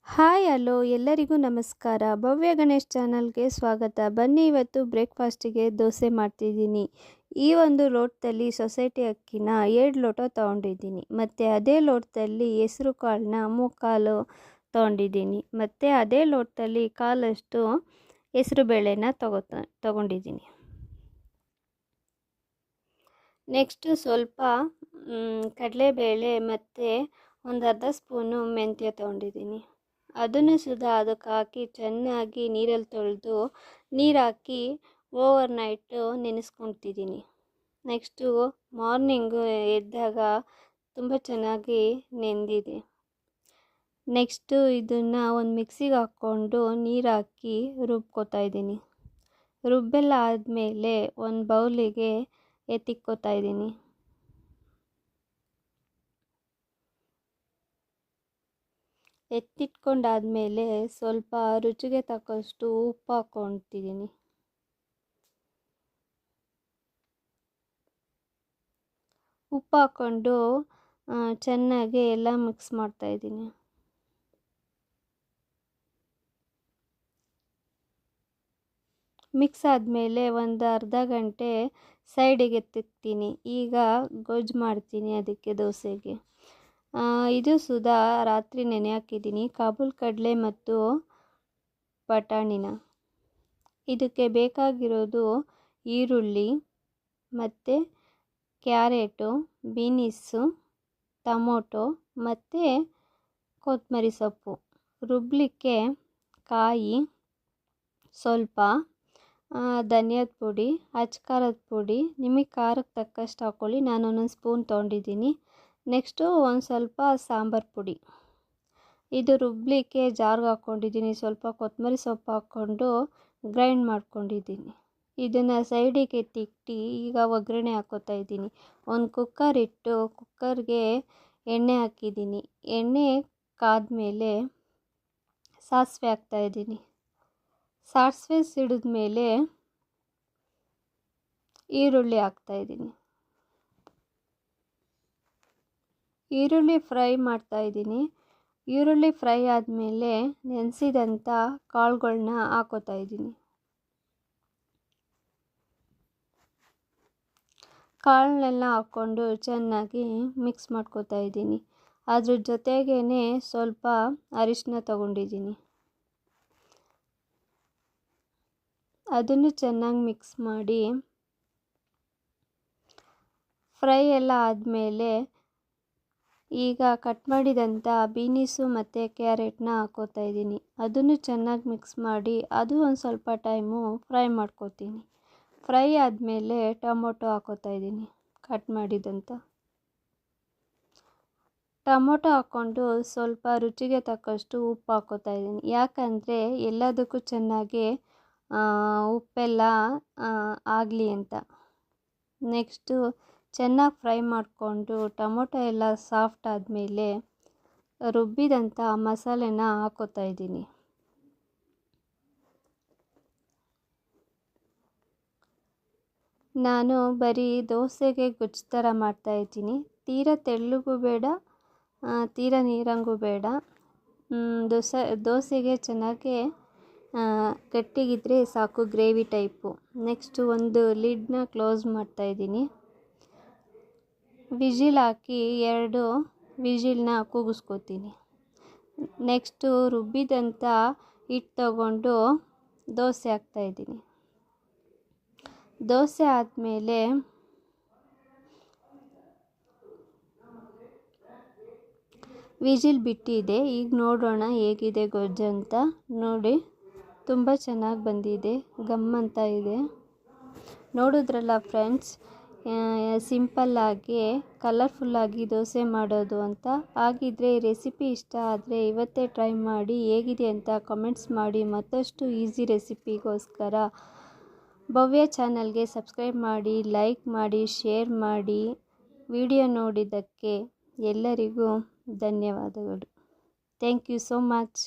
Hi hello ಎಲ್ಲರಿಗೂ ನಮಸ್ಕಾರ. ಭವ್ಯ ಗಣೇಶ್ ಚಾನಲ್ಗೆ ಸ್ವಾಗತ. ಬನ್ನಿ ಇವತ್ತು ಬ್ರೇಕ್ಫಾಸ್ಟಿಗೆ ದೋಸೆ ಮಾಡ್ತಿದ್ದೀನಿ. ಈ ಒಂದು ಲೋಟದಲ್ಲಿ ಸೊಸೈಟಿ ಅಕ್ಕಿನ 2 ಲೋಟ ತೊಗೊಂಡಿದ್ದೀನಿ. ಮತ್ತು ಅದೇ ಲೋಟದಲ್ಲಿ ಹೆಸರು ಕಾಳನ್ನ 3/4 ತೊಗೊಂಡಿದ್ದೀನಿ. ಮತ್ತು ಅದೇ ಲೋಟದಲ್ಲಿ ಕಾಲಷ್ಟು ಹೆಸರು ಬೇಳೆನ ತೊಗೊಂಡಿದ್ದೀನಿ. ನೆಕ್ಸ್ಟು ಸ್ವಲ್ಪ ಕಡಲೆಬೇಳೆ ಮತ್ತು ಒಂದು ಅರ್ಧ ಸ್ಪೂನು ಮೆಂತ್ಯ ತೊಗೊಂಡಿದ್ದೀನಿ. ಅದನ್ನು ಸುಧಾ ಅದಕ್ಕೆ ಹಾಕಿ ಚೆನ್ನಾಗಿ ನೀರಲ್ಲಿ ತೊಳೆದು ನೀರು ಹಾಕಿ ಓವರ್ನೈಟು ನೆನೆಸ್ಕೊತಿದ್ದೀನಿ. ನೆಕ್ಸ್ಟು ಮಾರ್ನಿಂಗು ಎದ್ದಾಗ ತುಂಬ ಚೆನ್ನಾಗಿ ನೆಂದಿದೆ. ನೆಕ್ಸ್ಟು ಇದನ್ನು ಒಂದು ಮಿಕ್ಸಿಗೆ ಹಾಕ್ಕೊಂಡು ನೀರು ಹಾಕಿ ರುಬ್ಕೊತಾಯಿದ್ದೀನಿ. ರುಬ್ಬೆಲ್ಲ ಆದಮೇಲೆ ಒಂದು ಬೌಲಿಗೆ ಎತ್ತಿಕ್ಕೊತಾಯಿದ್ದೀನಿ. ಎತ್ತಿಟ್ಕೊಂಡಾದಮೇಲೆ ಸ್ವಲ್ಪ ರುಚಿಗೆ ತಕ್ಕಷ್ಟು ಉಪ್ಪು ಹಾಕ್ಕೊತಿದ್ದೀನಿ. ಉಪ್ಪು ಹಾಕ್ಕೊಂಡು ಚೆನ್ನಾಗಿ ಎಲ್ಲ ಮಿಕ್ಸ್ ಮಾಡ್ತಾಯಿದ್ದೀನಿ. ಮಿಕ್ಸ್ ಆದಮೇಲೆ ಒಂದು ಅರ್ಧ ಗಂಟೆ ಸೈಡಿಗೆ ಎತ್ತಿಕ್ತೀನಿ. ಈಗ ಗೊಜ್ಜು ಮಾಡ್ತೀನಿ ಅದಕ್ಕೆ ದೋಸೆಗೆ. ಇದು ಸುಧಾ ರಾತ್ರಿ ನೆನೆ ಹಾಕಿದ್ದೀನಿ ಕಾಬೂಲ್ ಕಡಲೆ ಮತ್ತು ಬಟಾಣಿನ. ಇದಕ್ಕೆ ಬೇಕಾಗಿರೋದು ಈರುಳ್ಳಿ ಮತ್ತು ಕ್ಯಾರೆಟು, ಬೀನಿಸು, ಟೊಮೊಟೊ ಮತ್ತು ಕೊತ್ತಂಬರಿ ಸೊಪ್ಪು. ರುಬ್ಬಲಿಕ್ಕೆ ಕಾಯಿ, ಸ್ವಲ್ಪ ಧನಿಯಾದ ಪುಡಿ, ಅಚ್ಕಾರದ ಪುಡಿ, ನಿಮಗೆ ಖಾರಕ್ಕೆ ತಕ್ಕಷ್ಟು ಹಾಕ್ಕೊಳ್ಳಿ. ನಾನು ಒಂದೊಂದು ಸ್ಪೂನ್ ತೊಗೊಂಡಿದ್ದೀನಿ. ನೆಕ್ಸ್ಟು ಒಂದು ಸ್ವಲ್ಪ ಸಾಂಬಾರು ಪುಡಿ. ಇದು ರುಬ್ಬಲಿಕ್ಕೆ ಜಾರ್ಗೆ ಹಾಕ್ಕೊಂಡಿದ್ದೀನಿ. ಸ್ವಲ್ಪ ಕೊತ್ತಂಬರಿ ಸೊಪ್ಪು ಹಾಕ್ಕೊಂಡು ಗ್ರೈಂಡ್ ಮಾಡ್ಕೊಂಡಿದ್ದೀನಿ. ಇದನ್ನು ಸೈಡಿಗೆ ಎತ್ತಿಟ್ಟು ಈಗ ಒಗ್ಗರಣೆ ಹಾಕ್ಕೊತಾಯಿದ್ದೀನಿ. ಒಂದು ಕುಕ್ಕರ್ ಇಟ್ಟು ಕುಕ್ಕರ್ಗೆ ಎಣ್ಣೆ ಹಾಕಿದ್ದೀನಿ. ಎಣ್ಣೆ ಕಾದ್ಮೇಲೆ ಸಾಸಿವೆ ಹಾಕ್ತಾಯಿದ್ದೀನಿ. ಸಾಸಿವೆ ಸಿಡಿದ್ಮೇಲೆ ಈರುಳ್ಳಿ ಹಾಕ್ತಾಯಿದ್ದೀನಿ. ಈರುಳ್ಳಿ ಫ್ರೈ ಮಾಡ್ತಾಯಿದ್ದೀನಿ. ಈರುಳ್ಳಿ ಫ್ರೈ ಆದಮೇಲೆ ನೆನೆಸಿದಂಥ ಕಾಳುಗಳ್ನ ಹಾಕ್ಕೊತಾಯಿದ್ದೀನಿ. ಕಾಳನ್ನೆಲ್ಲ ಹಾಕ್ಕೊಂಡು ಚೆನ್ನಾಗಿ ಮಿಕ್ಸ್ ಮಾಡ್ಕೊತಾಯಿದ್ದೀನಿ. ಅದ್ರ ಜೊತೆಗೇ ಸ್ವಲ್ಪ ಅರಿಶಿನ ತೊಗೊಂಡಿದ್ದೀನಿ. ಅದನ್ನು ಚೆನ್ನಾಗಿ ಮಿಕ್ಸ್ ಮಾಡಿ ಫ್ರೈ ಎಲ್ಲ ಆದಮೇಲೆ ಈಗ ಕಟ್ ಮಾಡಿದಂಥ ಬೀನಿಸು ಮತ್ತು ಕ್ಯಾರೆಟ್ನ ಹಾಕ್ಕೊತಾಯಿದ್ದೀನಿ. ಅದನ್ನು ಚೆನ್ನಾಗಿ ಮಿಕ್ಸ್ ಮಾಡಿ ಅದು ಒಂದು ಸ್ವಲ್ಪ ಟೈಮು ಫ್ರೈ ಮಾಡ್ಕೊತೀನಿ. ಫ್ರೈ ಆದಮೇಲೆ ಟೊಮೊಟೊ ಹಾಕ್ಕೊತಾಯಿದ್ದೀನಿ ಕಟ್ ಮಾಡಿದಂಥ. ಟೊಮೊಟೊ ಹಾಕ್ಕೊಂಡು ಸ್ವಲ್ಪ ರುಚಿಗೆ ತಕ್ಕಷ್ಟು ಉಪ್ಪು ಹಾಕ್ಕೊತಾಯಿದ್ದೀನಿ. ಯಾಕಂದರೆ ಎಲ್ಲದಕ್ಕೂ ಚೆನ್ನಾಗಿ ಉಪ್ಪೆಲ್ಲ ಆಗಲಿ ಅಂತ. ನೆಕ್ಸ್ಟು ಚೆನ್ನಾಗಿ ಫ್ರೈ ಮಾಡಿಕೊಂಡು ಟೊಮೊಟೊ ಎಲ್ಲ ಸಾಫ್ಟ್ ಆದಮೇಲೆ ರುಬ್ಬಿದಂಥ ಮಸಾಲೆನ ಹಾಕ್ಕೊತಾಯಿದ್ದೀನಿ. ನಾನು ಬರೀ ದೋಸೆಗೆ ಗೊಜ್ಜು ಥರ ಮಾಡ್ತಾಯಿದ್ದೀನಿ. ತೀರಾ ತೆಳ್ಳಗೂ ಬೇಡ, ತೀರಾ ನೀರಂಗೂ ಬೇಡ. ದೋಸೆಗೆ ಚೆನ್ನಾಗಿ ಗಟ್ಟಿಗಿದ್ರೆ ಸಾಕು, ಗ್ರೇವಿ ಟೈಪು. ನೆಕ್ಸ್ಟು ಒಂದು ಲಿಡ್ನ ಕ್ಲೋಸ್ ಮಾಡ್ತಾಯಿದ್ದೀನಿ. ವಿಜಿಲ್ ಹಾಕಿ 2 ವಿಜಿಲ್ನ ಕೂಗಿಸ್ಕೊತೀನಿ. ನೆಕ್ಸ್ಟು ರುಬ್ಬಿದಂಥ ಹಿಟ್ಟು ತಗೊಂಡು ದೋಸೆ ಹಾಕ್ತಾಯಿದ್ದೀನಿ. ದೋಸೆ ಆದಮೇಲೆ ವಿಜಿಲ್ ಬಿಟ್ಟಿದೆ. ಈಗ ನೋಡೋಣ ಹೇಗಿದೆ ಗೊಜ್ಜು ಅಂತ. ನೋಡಿ, ತುಂಬ ಚೆನ್ನಾಗಿ ಬಂದಿದೆ, ಗಮ್ಮಂತ ಇದೆ. ನೋಡಿದ್ರಲ್ಲ ಫ್ರೆಂಡ್ಸ್, ಸಿಂಪಲ್ಲಾಗಿ ಕಲರ್ಫುಲ್ಲಾಗಿ ದೋಸೆ ಮಾಡೋದು ಅಂತ. ಹಾಗಿದ್ರೆ ಈ ರೆಸಿಪಿ ಇಷ್ಟ ಆದರೆ ಇವತ್ತೇ ಟ್ರೈ ಮಾಡಿ ಹೇಗಿದೆ ಅಂತ ಕಮೆಂಟ್ಸ್ ಮಾಡಿ. ಮತ್ತಷ್ಟು ಈಸಿ ರೆಸಿಪಿಗೋಸ್ಕರ ಭವ್ಯ ಚಾನಲ್ಗೆ ಸಬ್ಸ್ಕ್ರೈಬ್ ಮಾಡಿ, ಲೈಕ್ ಮಾಡಿ, ಶೇರ್ ಮಾಡಿ. ವಿಡಿಯೋ ನೋಡಿದ್ದಕ್ಕೆ ಎಲ್ಲರಿಗೂ ಧನ್ಯವಾದಗಳು. Thank you so much.